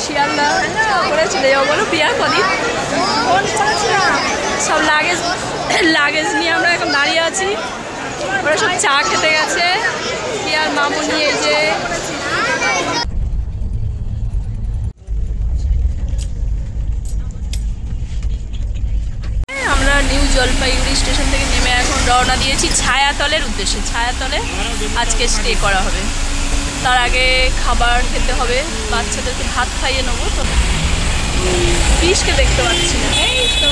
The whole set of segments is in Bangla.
শিয়ালদা করে চলে যাবো বলো প্রিয়া কদিন সব লাগেজ নিয়ে আমরা এখন দাঁড়িয়ে আছি। ওরা সব চা খেতে গেছে। প্রিয়ার মামুনি এই যে আমরা নিউ জলপাইগুড়ি স্টেশন থেকে নেমে এখন রওনা দিয়েছি ছায়াতলের উদ্দেশ্যে। ছায়াতলে আজকে স্টে করা হবে। তার আগে খাবার খেতে হবে, বাচ্চাদেরকে ভাত খাইয়ে নেবো। তো ফিশকে দেখতে পাচ্ছি না। এই তো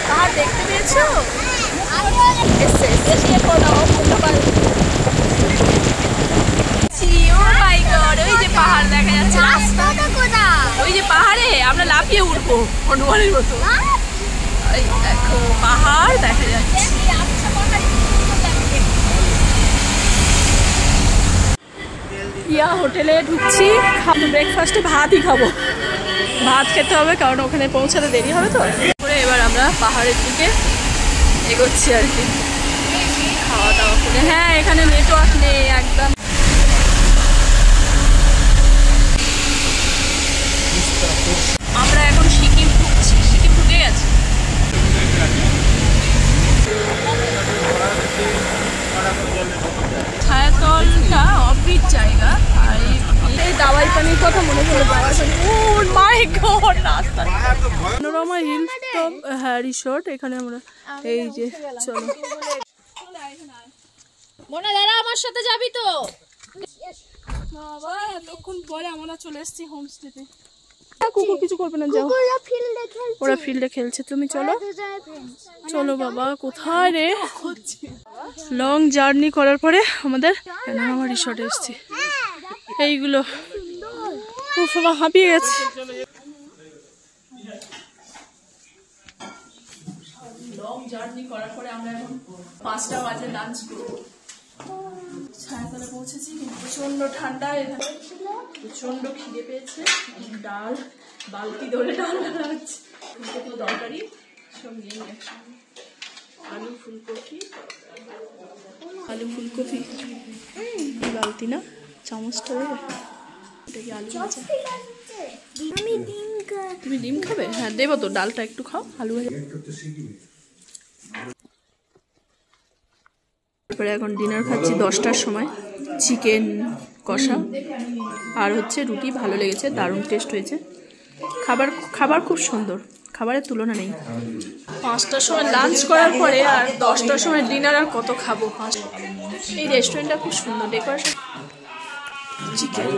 পাহাড় দেখতে পেয়েছো? ওই যে পাহাড় দেখা যাচ্ছে, ওই যে পাহাড়ে আমরা লাফিয়ে উঠবো হনুমানের মতো। এই দেখো পাহাড় দেখা যাচ্ছে। ইয়া হোটেলে ঢুকছি, ব্রেকফাস্টে ভাতই খাবো। ভাত খেতে হবে কারণ ওখানে পৌঁছাতে দেরি হবে। তো করে এবার আমরা পাহাড়ের দিকে এগোচ্ছি আর কি, খাওয়া দাওয়া করে। হ্যাঁ এখানে নেটওয়ার্ক নেই একদম। আমরা এখন সিকিম ঢুকছি। সিকিম ঢুকে গেছি। ছায়াতলটা অফবিট জায়গা। আর এই দাওয়াই পানির কথা মনে পড়লো। দাওয়াই পানি, ও মাই গড, রাস্তা মনোরমা হিল টপ হ্যাঁ রিসোর্ট। এখানে আমরা এই যে চলো মোনা দাঁড়া, আমার সাথে যাবি তো? বাবা এতক্ষণ পরে আমরা চলে এসেছি হোমস্টেতে। কুকুর কিছু করবে না, যাও। ওরা ফিল্ডে খেলছে, তুমি চলো চলো। বাবা কোথায় রে? লং জার্নি করার পরে আমাদের আমার রিসর্টে এসেছি। এইগুলো বাবা হাঁপিয়ে গেছে। লং জার্নি করার পরে আমরা এখন 5টা বাজে লাঞ্চ করবো। ছায়াতলে পৌঁছেছি কিন্তু প্রচন্ড ঠান্ডা। এখানে প্রচন্ড খিদে পেয়েছে। ডাল বালতি ধরে ডাল রান্না হচ্ছে। ফুলকপি তরকারি সব নিয়ে একসঙ্গে। আলু ফুলকপি বালতি না চামচটা দেবে। এটা কি আলু ভাজা? তুমি ডিম খাবে? হ্যাঁ দেবো তো, ডালটা একটু খাও। আলু ভাজা। তারপরে এখন ডিনার খাচ্ছি 10টার সময়। চিকেন কষা আর হচ্ছে রুটি। ভালো লেগেছে, দারুণ টেস্ট হয়েছে। খাবার খুব সুন্দর, খাবারের তুলনা নেই। 5টার সময় লাঞ্চ করার পরে আর 10টার সময় ডিনার আর কত খাবো। এই রেস্টুরেন্টটা খুব সুন্দর, ডেকোরেশন। চিকেন